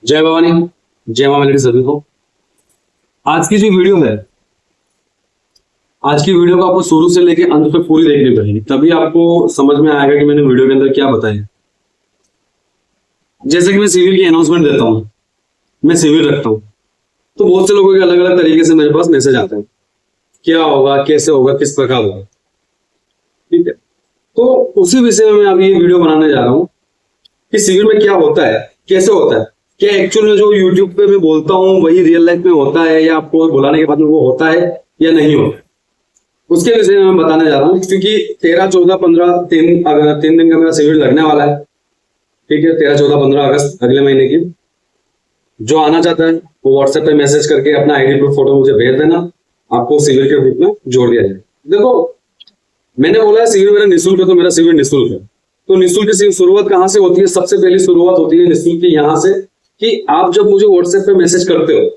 जय भवानी, जय मां मेलडी सभी को। आज की जो वीडियो है, आज की वीडियो को आपको शुरू से लेके अंत तक पूरी देखनी पड़ेगी, तभी आपको समझ में आएगा कि मैंने वीडियो के अंदर क्या बताया। जैसे कि मैं सिविल की अनाउंसमेंट देता हूँ, मैं सिविल रखता हूँ, तो बहुत से लोगों के अलग अलग तरीके से मेरे पास मैसेज आते हैं, क्या होगा, कैसे होगा, किस प्रकार होगा। ठीक है, तो उसी विषय में मैं अभी ये वीडियो बनाने जा रहा हूँ कि सिविल में क्या होता है, कैसे होता है, क्या एक्चुअल में जो यूट्यूब पे मैं बोलता हूँ वही रियल लाइफ में होता है, या आपको बुलाने के बाद में वो होता है या नहीं होता है, उसके विषय में मैं बताने जा रहा हूँ। क्योंकि 13, 14, 15 3 दिन का मेरा सिविल लगने वाला है। ठीक है, 13, 14, 15 अगस्त अगले महीने की। जो आना चाहता है वो व्हाट्सएप पे मैसेज करके अपना आईडी प्रूफ फोटो मुझे भेज देना, आपको सिविल के ग्रुप में जोड़ दिया जाए। देखो, मैंने बोला है सिविल मेरा निःशुल्क है, तो मेरा सिविल निःशुल्क है। तो निःशुल्क की शुरुआत कहाँ से होती है? सबसे पहली शुरुआत होती है निःशुल्क की यहाँ से कि आप जब मुझे व्हाट्सएप पे मैसेज करते हो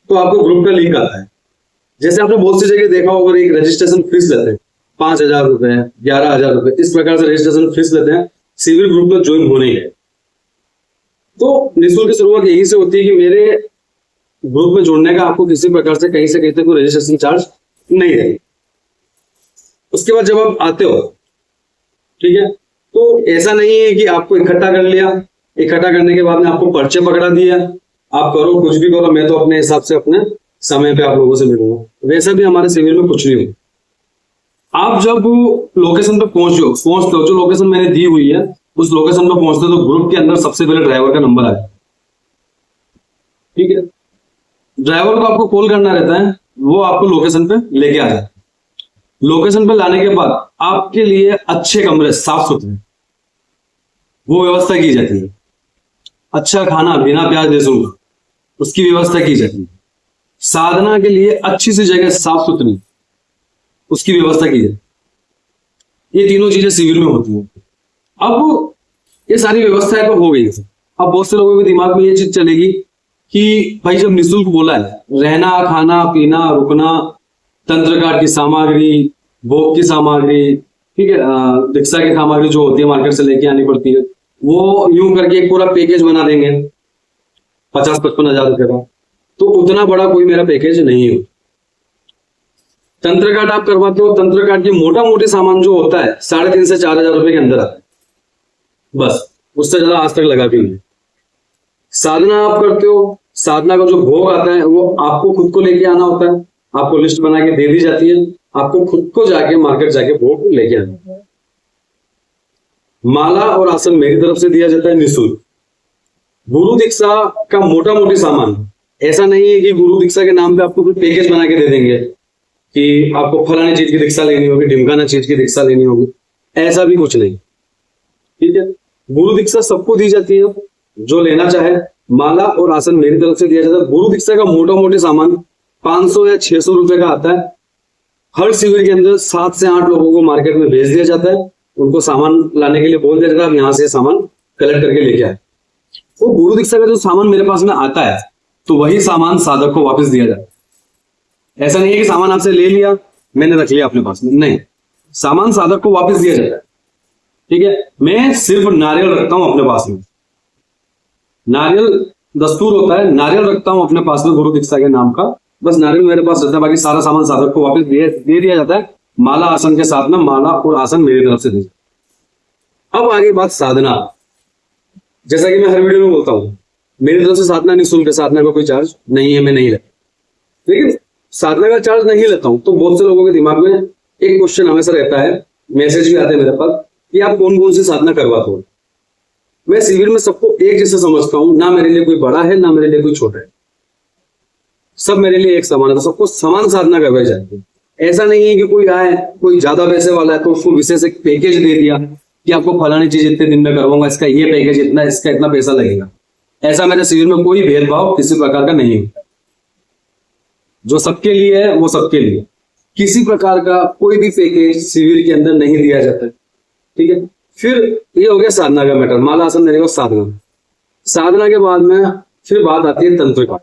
तो आपको ग्रुप का लिंक आता है। जैसे आपने बहुत सी जगह देखा होगा, एक रजिस्ट्रेशन फीस लेते हैं 5,000 रुपए, 11,000 रुपए, इस प्रकार से रजिस्ट्रेशन फीस लेते हैं सिविल ग्रुप में ज्वाइन होने के। तो निःशुल्क की शुरुआत यही से होती है कि मेरे ग्रुप में जुड़ने का आपको किसी प्रकार से कहीं से कहीं तक कोई रजिस्ट्रेशन चार्ज नहीं रहेगा। उसके बाद जब आप आते हो, ठीक है, तो ऐसा नहीं है कि आपको इकट्ठा कर लिया, इकट्ठा करने के बाद में आपको पर्चे पकड़ा दिया, आप करो कुछ भी करो, मैं तो अपने हिसाब से अपने समय पे आप लोगों से मिलूंगा। वैसा भी हमारे सिविल में कुछ नहीं हो। आप जब लोकेशन पे पहुंचते हो, जो लोकेशन मैंने दी हुई है उस लोकेशन पे पहुंचते हो तो ग्रुप के अंदर सबसे पहले ड्राइवर का नंबर आएगा। ठीक है, ड्राइवर को आपको कॉल करना रहता है, वो आपको लोकेशन पे लेके आ जाता है। लोकेशन पे लाने के बाद आपके लिए अच्छे कमरे, साफ सुथरे, वो व्यवस्था की जाती है। अच्छा खाना बिना प्याज लहसुन का, उसकी व्यवस्था की जाती है। साधना के लिए अच्छी सी जगह, साफ सुथरी, उसकी व्यवस्था की जाती है। ये तीनों चीजें सिविल में होती है। अब ये सारी व्यवस्थाएं तो हो गई। अब बहुत से लोगों के दिमाग में ये चीज चलेगी कि भाई जब निःशुल्क बोला है, रहना, खाना, पीना, रुकना, तंत्र कार्ड की सामग्री, भोग की सामग्री, ठीक है, दीक्षा की सामग्री जो होती है मार्केट से लेके आनी पड़ती है, वो यूं करके एक पूरा पैकेज बना देंगे 50-55 हजार रुपए का। तो उतना बड़ा कोई मेरा पैकेज नहीं है। तंत्र कार्ड आप करवाते हो, तंत्र कार्ड की मोटा मोटी सामान जो होता है 3,500 से 4,000 रुपए के अंदर आता है, बस, उससे ज्यादा आज तक लगा भी नहीं। साधना आप करते हो, साधना का जो भोग आता है वो आपको खुद को लेके आना होता है, आपको लिस्ट बना के दे दी जाती है, आपको खुद को जाके मार्केट जाके भोग लेके आना है। माला और आसन मेरी तरफ से दिया जाता है निःशुल्क। गुरु दीक्षा का मोटा मोटी सामान, ऐसा नहीं है कि गुरु दीक्षा के नाम पे आपको कोई पैकेज बना के दे देंगे कि आपको फलानी चीज की दीक्षा लेनी होगी, ढिमकाना चीज की दीक्षा लेनी होगी, ऐसा भी कुछ नहीं। ठीक है, गुरु दीक्षा सबको दी जाती है, जो लेना चाहे। माला और आसन मेरी तरफ से दिया जाता है। गुरु दीक्षा का मोटा मोटी सामान 500 या 600 रुपए का आता है। हर शिविर के अंदर 7 से 8 लोगों को मार्केट में भेज दिया जाता है, उनको सामान लाने के लिए बोल दिया जाता है, आप यहाँ से सामान कलेक्ट करके लेके आए। वो गुरु दीक्षा का जो सामान मेरे पास में आता है, तो वही सामान साधक को वापस दिया जाता है। ऐसा नहीं है कि सामान आपसे ले लिया, मैंने रख लिया अपने पास में, नहीं, सामान साधक को वापस दिया जाता है। ठीक है, मैं सिर्फ नारियल रखता हूं अपने पास में, नारियल दस्तूर होता है, नारियल रखता हूं अपने पास में गुरु दीक्षा के नाम का, बस नारियल मेरे पास रहता है, बाकी सारा सामान साधक को वापस दे दिया जाता है। माला आसन के साथ में, माला और आसन मेरी तरफ से दे। अब आगे बात साधना। जैसा कि मैं हर वीडियो में बोलता हूं, मेरी तरफ से साधना निःशुल्क है, साधना का कोई चार्ज नहीं है, मैं नहीं लेता। लेकिन साधना का चार्ज नहीं लेता हूं तो बहुत से लोगों के दिमाग में एक क्वेश्चन हमेशा रहता है, मैसेज भी आते हैं मेरे पास कि आप कौन कौन सी साधना करवाते हो। मैं सिविल में सबको एक जैसे समझता हूं, ना मेरे लिए कोई बड़ा है ना मेरे लिए कोई छोटा है, सब मेरे लिए एक समान है, तो सबको समान साधना करवाई जाती है। ऐसा नहीं है कि कोई आए, कोई ज्यादा पैसे वाला है तो उसको विशेष एक पैकेज दे दिया कि आपको फलानी चीज इतने दिन में करवाऊंगा, इसका ये पैकेज इतना, इसका इतना पैसा लगेगा। ऐसा मेरे सिविल में कोई भेदभाव किसी प्रकार का नहीं होता। जो सबके लिए है वो सबके लिए, किसी प्रकार का कोई भी पैकेज सिविल के अंदर नहीं दिया जाता है। ठीक है, फिर ये हो गया साधना का मैटर, माला आसन देने का साधना। साधना के बाद में फिर बात आती है तंत्र कार्ड।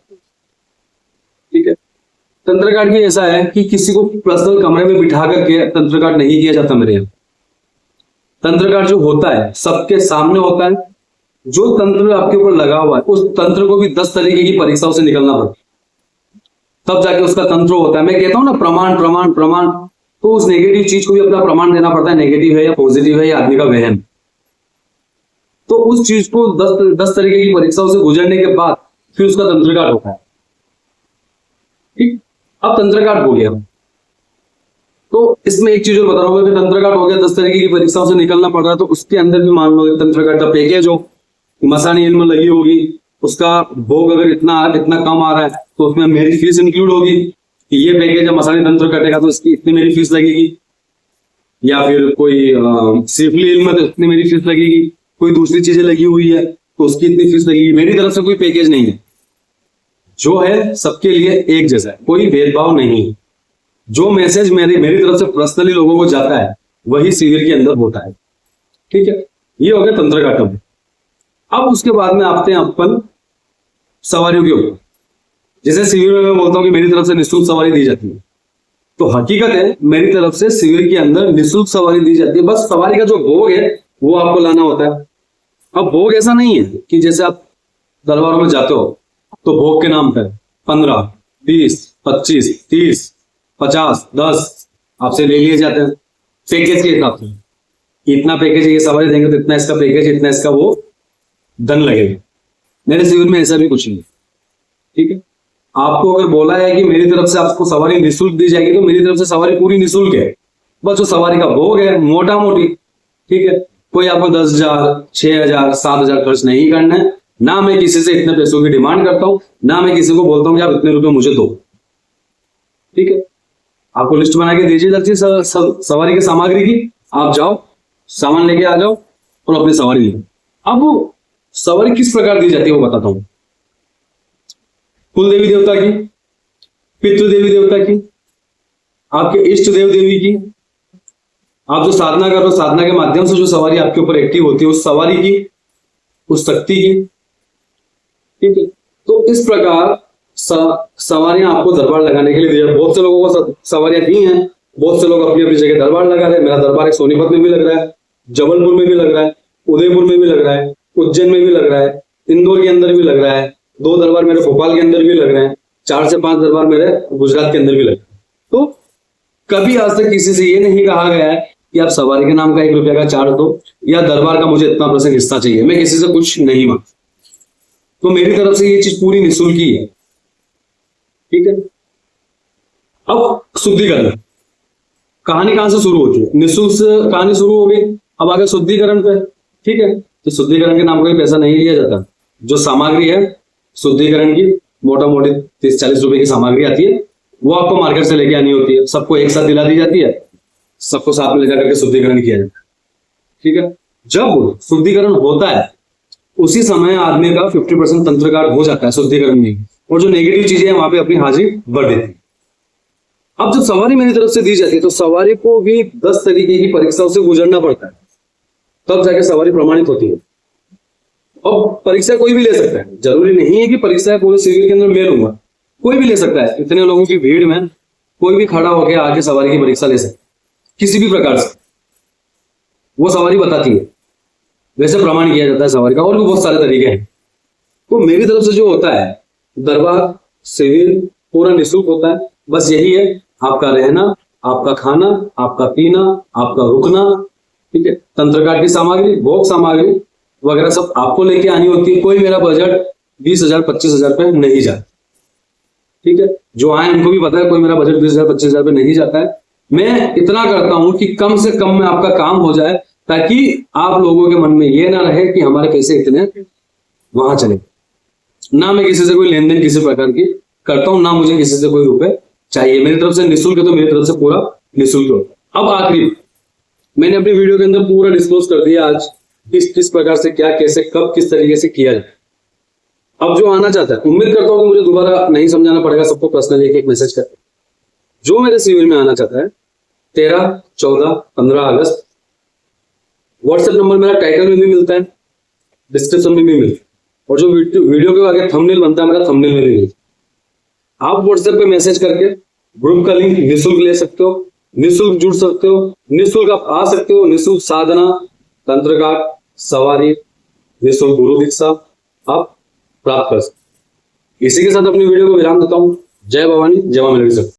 ठीक है, तंत्र कार्ड की ऐसा है कि किसी को पर्सनल कमरे में बिठा करके तंत्र कार्ड नहीं किया जाता मेरे यहाँ। तंत्र कार्ड जो होता है सबके सामने होता है, जो तंत्र आपके ऊपर लगा हुआ है उस तंत्र को भी 10 तरीके की परीक्षाओं से निकलना पड़ता है, तब जाके उसका तंत्र होता है। मैं कहता हूं ना प्रमाण प्रमाण प्रमाण, तो उस नेगेटिव चीज को भी अपना प्रमाण देना पड़ता है, नेगेटिव है या पॉजिटिव है या आदमी का वहम। तो उस चीज को 10 तरीके की परीक्षाओं से गुजरने के बाद फिर उसका तंत्रकाट होता है। ठीक, अब तंत्रकाट हो गया, तो इसमें एक चीज और बता रहा हूं कि तंत्रकाट हो गया, 10 तरीके की परीक्षाओं से निकलना पड़ रहा है, तो उसके अंदर भी मान लो तंत्रकाट का पैकेज हो, मसानी इल्म लगी होगी, उसका भोग अगर इतना कम आ रहा है तो उसमें मेरी फीस इंक्लूड होगी कि ये पैकेज है मसानी तंत्र कटेगा तो इसकी इतनी मेरी फीस लगेगी, या फिर कोई सिफली इल्म तो इतनी मेरी फीस लगेगी, कोई दूसरी चीजें लगी हुई है तो उसकी इतनी फीस लगेगी। मेरी तरफ से कोई पैकेज नहीं है, जो है सबके लिए एक जैसा है, कोई भेदभाव नहीं है। जो मैसेज मेरी तरफ से पर्सनली लोगों को जाता है वही शिविर के अंदर होता है। ठीक है, ये हो गया तंत्र का टर्म। अब उसके बाद में आते हैं अपन सवारियों के ऊपर। जैसे शिविर में मैं बोलता हूं कि मेरी तरफ से निःशुल्क सवारी दी जाती है, तो हकीकत है मेरी तरफ से शिविर के अंदर निःशुल्क सवारी दी जाती है, बस सवारी का जो भोग है वो आपको लाना होता है। अब भोग ऐसा नहीं है कि जैसे आप दरबारों में जाते हो तो भोग के नाम पर 15, 20, 25, 30, 50, 10 आपसे ले लिए जाते हैं पैकेज के हिसाब से, इतना पैकेज ये सवारी देंगे तो इतना इसका पैकेज, इतना इसका वो धन लगेगा। मेरे शिविर में ऐसा भी कुछ नहीं। ठीक है, आपको अगर बोला है कि मेरी तरफ से आपको सवारी निःशुल्क दी जाएगी तो मेरी तरफ से सवारी पूरी निःशुल्क है, बस जो सवारी का भोग है मोटा मोटी। ठीक है, कोई आपको 10,000, 6,000, 7,000 खर्च नहीं करना है। ना मैं किसी से इतने पैसों की डिमांड करता हूं, ना मैं किसी को बोलता हूं कि आप इतने रुपए मुझे दो। ठीक है, आपको लिस्ट बना के दीजिए जाती है सवारी की सामग्री की, आप जाओ सामान लेके आ जाओ और अपनी सवारी लो। अब वो सवारी किस प्रकार दी जाती है वो बताता हूं। कुल देवी देवता की, पितृ देवी देवता की, आपके इष्ट देव देवी की, आप जो साधना कर रहे हो साधना के माध्यम से जो सवारी आपके ऊपर एक्टिव होती है उस सवारी की, उस शक्ति की। ठीक है, तो इस प्रकार सवारियां आपको दरबार लगाने के लिए दी जाती है। बहुत से लोगों को सवारियां दी हैं, बहुत से लोग अपनी अपनी जगह दरबार लगा रहे हैं। मेरा दरबार एक सोनीपत में भी लग रहा है, जबलपुर में भी लग रहा है, उदयपुर में भी लग रहा है, उज्जैन में भी लग रहा है, इंदौर के अंदर भी लग रहा है, 2 दरबार मेरे भोपाल के अंदर भी लग रहे हैं, 4 से 5 दरबार मेरे गुजरात के अंदर भी लग रहे हैं। तो कभी आज तक किसी से ये नहीं कहा गया है कि आप सवारी के नाम का 1 रुपया का चार्ज दो या दरबार का मुझे इतना % हिस्सा चाहिए। मैं किसी से कुछ नहीं मांगता, तो मेरी तरफ से ये चीज पूरी निःशुल्क ही है। ठीक है, अब शुद्धिकरण कहानी कहां से शुरू होती है? निःशुल्क से कहानी शुरू हो गई, अब आगे शुद्धिकरण पे। ठीक है, तो शुद्धिकरण के नाम का पैसा नहीं लिया जाता। जो सामग्री है शुद्धिकरण की मोटा मोटी 30-40 रुपए की सामग्री आती है, वो आपको मार्केट से लेके आनी होती है, सबको एक साथ दिला दी जाती है, सबको साथ में ले जाकर के शुद्धिकरण किया जाता है। ठीक है, जब शुद्धिकरण होता है उसी समय आदमी का 50% तंत्रकाट हो जाता है शुद्धिकरण में, और जो नेगेटिव चीजें हैं वहां पे अपनी हाजिरी बढ़ देती है। अब जब सवारी मेरी तरफ से दी जाती है तो सवारी को भी 10 तरीके की परीक्षाओं से गुजरना पड़ता है, तब जाके सवारी प्रमाणित होती है। अब परीक्षा कोई भी ले सकता है, जरूरी नहीं है कि परीक्षा पूरे शिविर के अंदर मैं लूंगा, कोई भी ले सकता है। इतने लोगों की भीड़ में कोई भी खड़ा होकर आके सवारी की परीक्षा ले सकता है किसी भी प्रकार से, वो सवारी बताती है, वैसे प्रमाण किया जाता है सवारी का। और भी बहुत सारे तरीके हैं। तो मेरी तरफ से जो होता है दरबार शिविर पूरा निःशुल्क होता है, बस यही है आपका रहना, आपका खाना, आपका पीना, आपका रुकना। ठीक है, तंत्रकाट की सामग्री, भोग सामग्री वगैरह सब आपको लेके आनी होती है। कोई मेरा बजट 20,000 25,000 पे नहीं जाता। ठीक है, जो आए उनको भी पता है कोई मेरा बजट 20,000 25,000 पे नहीं जाता है। मैं इतना करता हूं कि कम से कम में आपका काम हो जाए, ताकि आप लोगों के मन में ये ना रहे कि हमारे पैसे इतने वहां चले। ना मैं किसी से कोई लेन देन किसी प्रकार की करता हूं, ना मुझे किसी से कोई रुपए चाहिए। मेरी तरफ से निःशुल्क है तो मेरी तरफ से पूरा निःशुल्क हो। अब आखिरी मैंने अपनी वीडियो के अंदर पूरा डिस्क्लोज कर दिया आज किस प्रकार से क्या कैसे कब किस तरीके से किया जाए। अब जो आना चाहता है, उम्मीद करता हूं कि मुझे दोबारा नहीं समझाना पड़ेगा सबको, पर्सनली एक मैसेज कर। जो मेरे शिविर में आना चाहता है 13, 14, 15 अगस्त, व्हाट्सएप नंबर मेरा टाइटल में भी मिलता है, डिस्क्रिप्शन में भी मिलता है, और जो वीडियो के आगे थंबनेल बनता है मेरा थंबनेल में भी मिलता है। आप व्हाट्सएप पे मैसेज करके ग्रुप का लिंक निःशुल्क ले सकते हो, निःशुल्क जुड़ सकते हो, निःशुल्क आप आ सकते हो। निःशुल्क साधना, तंत्रकाट, सवारी निःशुल्क गुरु दीक्षा आप प्राप्त कर सकते। इसी के साथ अपनी वीडियो को विराम देता हूँ। जय भवानी, जय मां मेलडी सर।